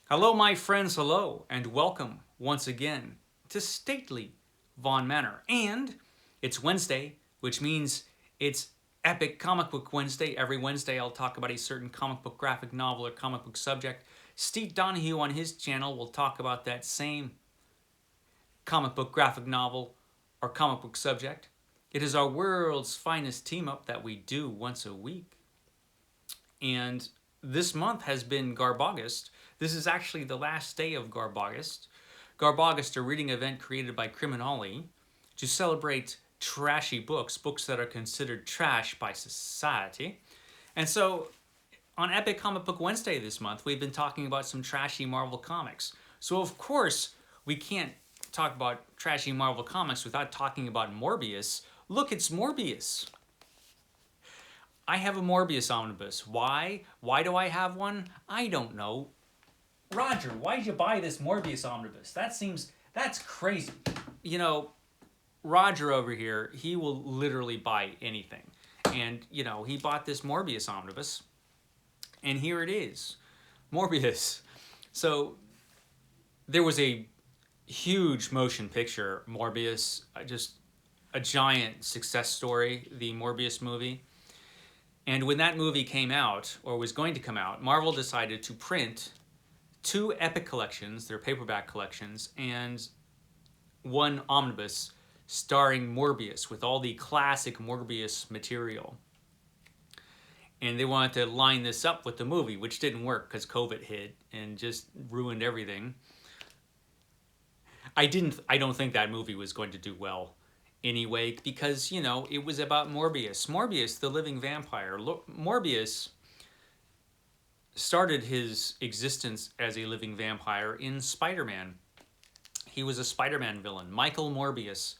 Hello, my friends, hello, and welcome once again to stately Vaughn Manor. And it's Wednesday, which means it's Epic Comic Book Wednesday. Every Wednesday, I'll talk about a certain comic book graphic novel or comic book subject. Steve Donoghue on his channel will talk about that same comic book graphic novel or comic book subject. It is our world's finest team up that we do once a week. And this month has been Garbogust. This is actually the last day of Garbogust. Garbogust, a reading event created by CriminOlly to celebrate trashy books, books that are considered trash by society. And so on Epic Comic Book Wednesday this month, we've been talking about some trashy Marvel comics. So of course, we can't talk about trashy Marvel comics without talking about Morbius. Look, it's Morbius. I have a Morbius omnibus. Why? Why do I have one? I don't know. Roger, why'd you buy this Morbius omnibus? That's crazy. You know, Roger over here, he will literally buy anything. And, he bought this Morbius omnibus. And here it is. Morbius. So, there was a huge motion picture, Morbius, just a giant success story, the Morbius movie. And when that movie came out, or was going to come out, Marvel decided to print two Epic collections, their paperback collections, and one omnibus starring Morbius with all the classic Morbius material. And they wanted to line this up with the movie, which didn't work because COVID hit and just ruined everything. I don't think that movie was going to do well anyway, because, it was about Morbius. Morbius, the living vampire. Morbius started his existence as a living vampire in Spider-Man. He was a Spider-Man villain. Michael Morbius,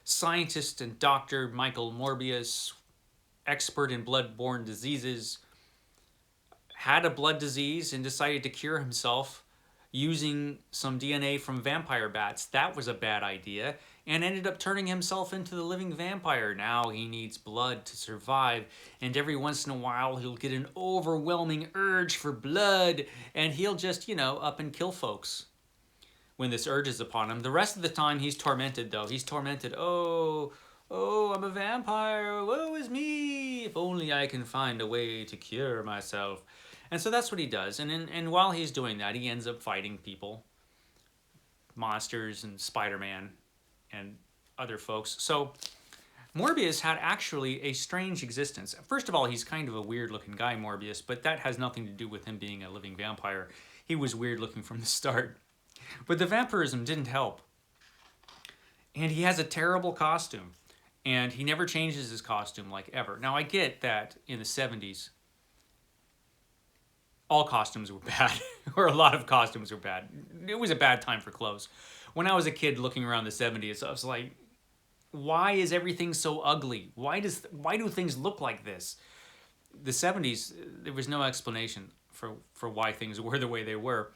scientist and doctor Michael Morbius, expert in blood-borne diseases, had a blood disease and decided to cure himself using some DNA from vampire bats. That was a bad idea, and ended up turning himself into the living vampire. Now he needs blood to survive, and every once in a while he'll get an overwhelming urge for blood, and he'll just, up and kill folks when this urge is upon him. The rest of the time he's tormented, though. He's tormented. Oh, I'm a vampire. Woe is me. If only I can find a way to cure myself. And so that's what he does. And while he's doing that, he ends up fighting people, monsters and Spider-Man and other folks. So Morbius had actually a strange existence. First of all, he's kind of a weird-looking guy, Morbius, but that has nothing to do with him being a living vampire. He was weird-looking from the start. But the vampirism didn't help. And he has a terrible costume. And he never changes his costume, like, ever. Now, I get that in the 70s, all costumes were bad, or a lot of costumes were bad. It was a bad time for clothes. When I was a kid looking around the 70s, I was like, why is everything so ugly? Why do things look like this? The 70s, there was no explanation for why things were the way they were.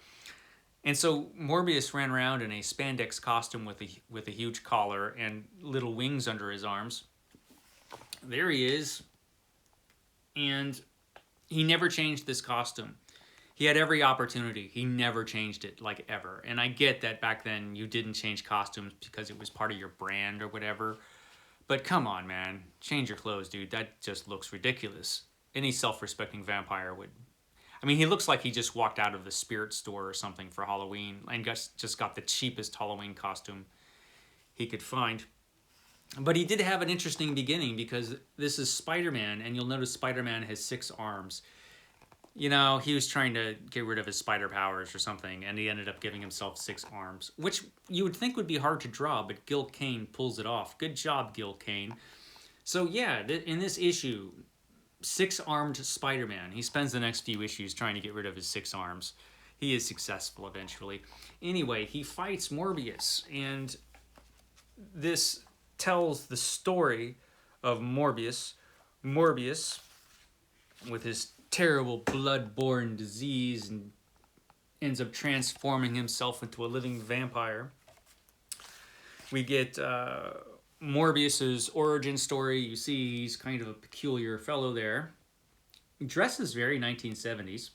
And so Morbius ran around in a spandex costume with a huge collar and little wings under his arms. There he is. And he never changed this costume. He had every opportunity. He never changed it, like, ever. And I get that back then you didn't change costumes because it was part of your brand or whatever. But come on, man. Change your clothes, dude. That just looks ridiculous. Any self-respecting vampire would. I mean, he looks like he just walked out of the spirit store or something for Halloween and just got the cheapest Halloween costume he could find. But he did have an interesting beginning because this is Spider-Man, and you'll notice Spider-Man has 6 arms. He was trying to get rid of his spider powers or something, and he ended up giving himself 6 arms, which you would think would be hard to draw, but Gil Kane pulls it off. Good job, Gil Kane. So yeah, in this issue, 6-armed Spider-Man. He spends the next few issues trying to get rid of his 6 arms. He is successful eventually. Anyway, he fights Morbius, and this tells the story of Morbius. Morbius, with his terrible blood-borne disease, and ends up transforming himself into a living vampire. We get Morbius's origin story. You see he's kind of a peculiar fellow there. He dresses very 1970s.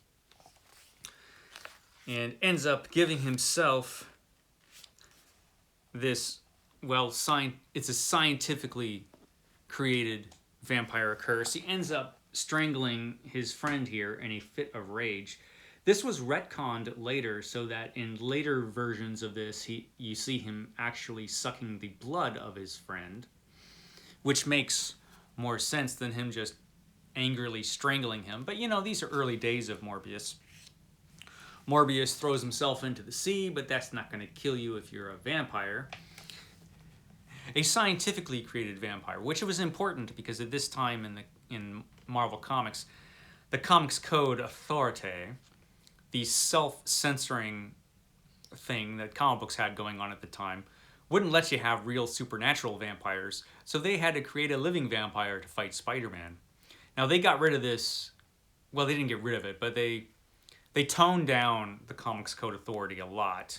and ends up giving himself this, well, it's a scientifically created vampire curse. He ends up strangling his friend here in a fit of rage. This was retconned later so that in later versions of this, you see him actually sucking the blood of his friend, which makes more sense than him just angrily strangling him. But you know, these are early days of Morbius. Morbius throws himself into the sea, but that's not going to kill you if you're a vampire. A scientifically created vampire, which was important because at this time in Marvel Comics, the Comics Code Authority, the self-censoring thing that comic books had going on at the time, wouldn't let you have real supernatural vampires, so they had to create a living vampire to fight Spider-Man. Now they got rid of this, well, they didn't get rid of it, but they toned down the Comics Code Authority a lot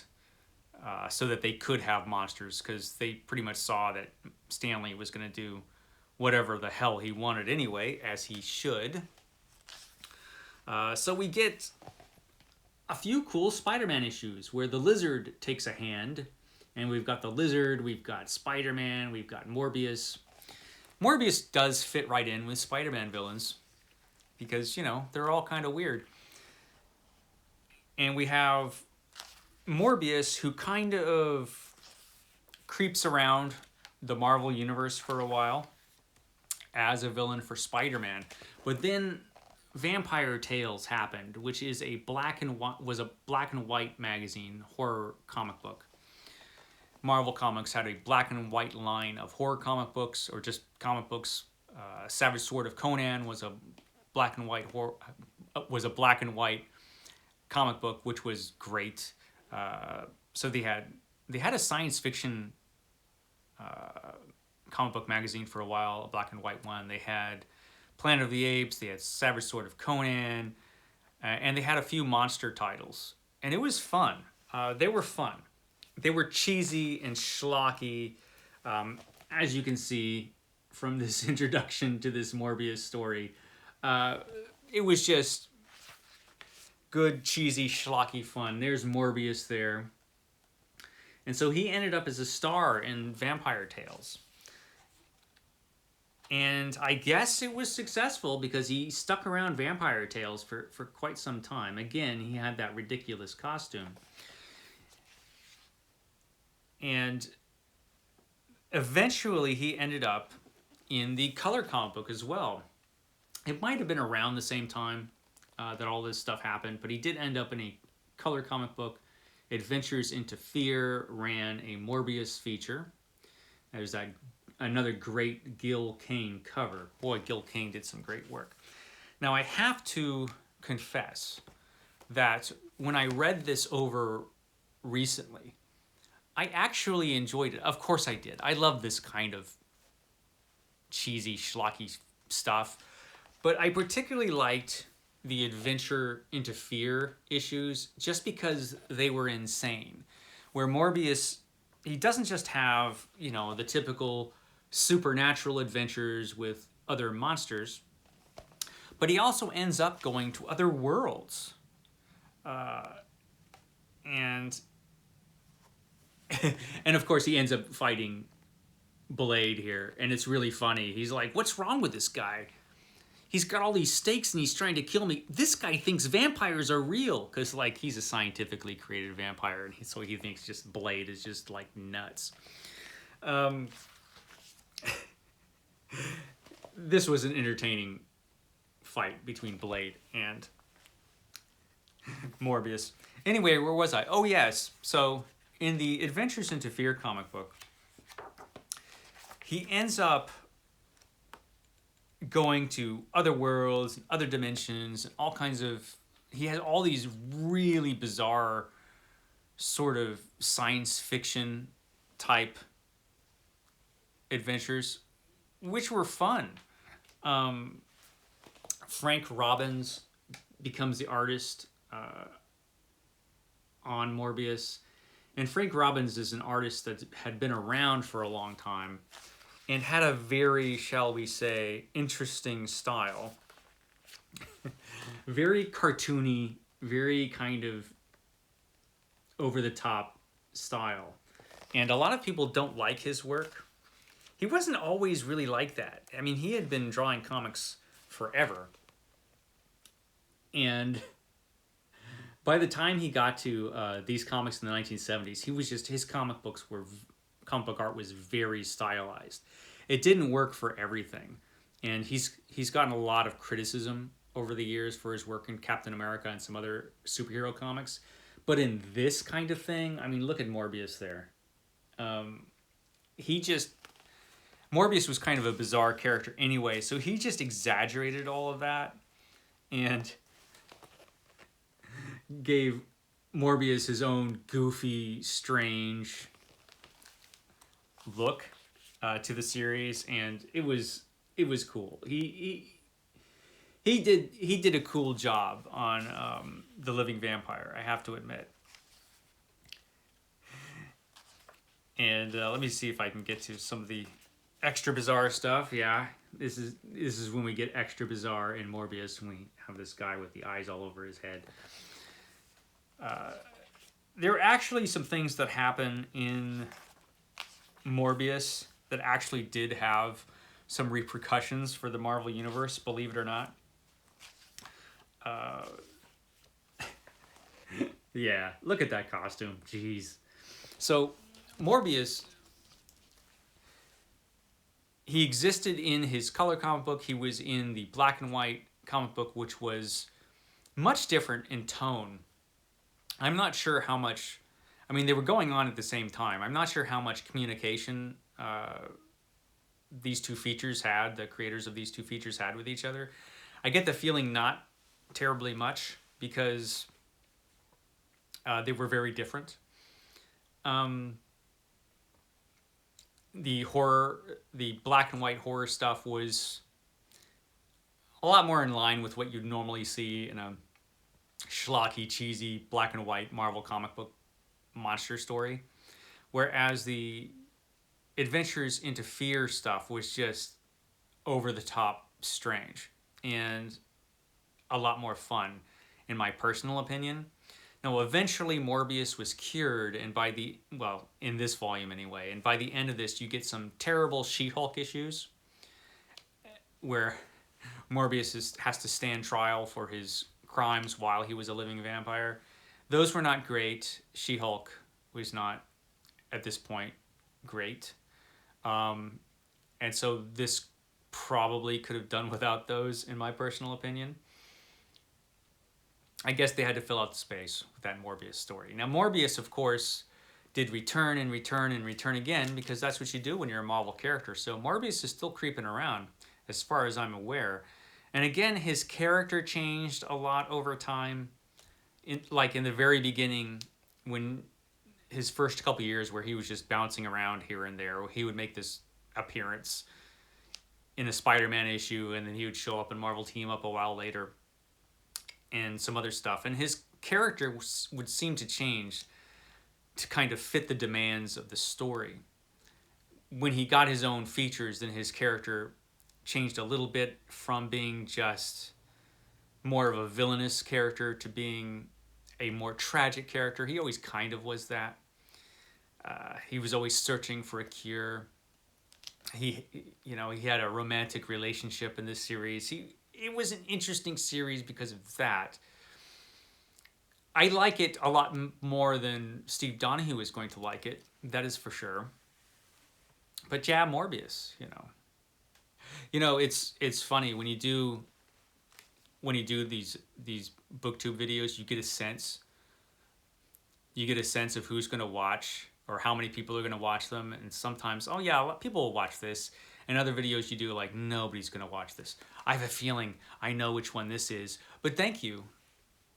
so that they could have monsters, because they pretty much saw that Stan Lee was going to do whatever the hell he wanted anyway, as he should. So we get a few cool Spider-Man issues where the Lizard takes a hand, and we've got the Lizard, we've got Spider-Man, we've got Morbius. Morbius does fit right in with Spider-Man villains because, you know, they're all kind of weird. And we have Morbius, who kind of creeps around the Marvel Universe for a while as a villain for Spider-Man. But then Vampire Tales happened, which is a black and white magazine horror comic book. Marvel Comics had a black and white line of horror comic books, or just comic books. Savage Sword of Conan was a black and white comic book, which was great. So they had a science fiction comic book magazine for a while, a black and white one. They had Planet of the Apes, they had Savage Sword of Conan, and they had a few monster titles. And it was fun. They were fun. They were cheesy and schlocky, as you can see from this introduction to this Morbius story. It was just good, cheesy, schlocky fun. There's Morbius there. And so he ended up as a star in Vampire Tales. And I guess it was successful because he stuck around Vampire Tales for quite some time. Again, he had that ridiculous costume. And eventually he ended up in the color comic book as well. It might have been around the same time that all this stuff happened, but he did end up in a color comic book. Adventures into Fear ran a Morbius feature. There's that another great Gil Kane cover. Boy, Gil Kane did some great work. Now I have to confess that when I read this over recently, I actually enjoyed it. Of course I did. I love this kind of cheesy, schlocky stuff. But I particularly liked the Adventure into Fear issues just because they were insane. Where Morbius, he doesn't just have, you know, the typical supernatural adventures with other monsters, but he also ends up going to other worlds. And of course he ends up fighting Blade here, and it's really funny. He's like, what's wrong with this guy? He's got all these stakes and he's trying to kill me. This guy thinks vampires are real, because like he's a scientifically created vampire, and so he thinks just Blade is just like nuts. This was an entertaining fight between Blade and Morbius. Anyway, where was I? Oh yes, so in the Adventures into Fear comic book, he ends up going to other worlds, other dimensions, all kinds of... He has all these really bizarre sort of science fiction type adventures, which were fun. Frank Robbins becomes the artist on Morbius. And Frank Robbins is an artist that had been around for a long time and had a very, shall we say, interesting style. Very cartoony, very kind of over-the-top style. And a lot of people don't like his work. He wasn't always really like that. I mean, he had been drawing comics forever. And by the time he got to these comics in the 1970s, he was just, his comic book art was very stylized. It didn't work for everything. And he's gotten a lot of criticism over the years for his work in Captain America and some other superhero comics. But in this kind of thing, I mean, look at Morbius there. Morbius was kind of a bizarre character anyway, so he just exaggerated all of that and gave Morbius his own goofy, strange look to the series, and it was cool. He did a cool job on the Living Vampire, I have to admit. And let me see if I can get to some of the extra bizarre stuff. Yeah, this is when we get extra bizarre in Morbius, when we have this guy with the eyes all over his head. There are actually some things that happen in Morbius that actually did have some repercussions for the Marvel Universe, believe it or not. Yeah, look at that costume. Jeez. So, Morbius, he existed in his color comic book. He was in the black and white comic book, which was much different in tone. I'm not sure how much, I mean, they were going on at the same time. I'm not sure how much communication these two features had, the creators of these two features had with each other. I get the feeling not terribly much, because they were very different. The black and white horror stuff was a lot more in line with what you'd normally see in a schlocky, cheesy, black and white Marvel comic book monster story. Whereas the Adventures into Fear stuff was just over the top strange and a lot more fun, in my personal opinion. Now, eventually Morbius was cured, and in this volume anyway, and by the end of this, you get some terrible She-Hulk issues where Morbius has to stand trial for his crimes while he was a living vampire. Those were not great. She-Hulk was not, at this point, great. And so this probably could have done without those, in my personal opinion. I guess they had to fill out the space with that Morbius story. Now, Morbius, of course, did return and return and return again, because that's what you do when you're a Marvel character. So Morbius is still creeping around, as far as I'm aware. And again, his character changed a lot over time. Like in the very beginning, when his first couple years where he was just bouncing around here and there, he would make this appearance in a Spider-Man issue, and then he would show up in Marvel Team Up a while later, and some other stuff. And his character would seem to change to kind of fit the demands of the story. When he got his own features, then his character changed a little bit from being just more of a villainous character to being a more tragic character. He always kind of was that. He was always searching for a cure. He had a romantic relationship in this series. It was an interesting series because of that. I like it a lot more than Steve Donoghue is going to like it. That is for sure. But yeah, Morbius, it's funny when you do these booktube videos, you get a sense of who's going to watch or how many people are going to watch them. And sometimes, oh yeah, people will watch this. And other videos you do, like, nobody's going to watch this. I have a feeling I know which one this is. But thank you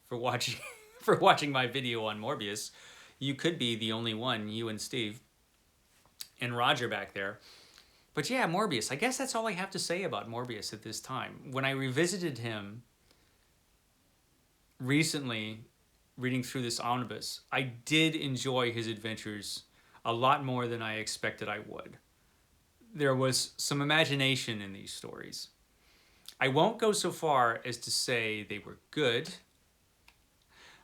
for watching my video on Morbius. You could be the only one, you and Steve and Roger back there. But yeah, Morbius. I guess that's all I have to say about Morbius at this time. When I revisited him recently, reading through this omnibus, I did enjoy his adventures a lot more than I expected I would. There was some imagination in these stories. I won't go so far as to say they were good,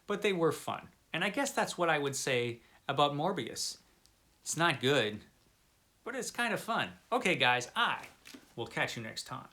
but they were fun. And I guess that's what I would say about Morbius. It's not good, but it's kind of fun. Okay, guys, I will catch you next time.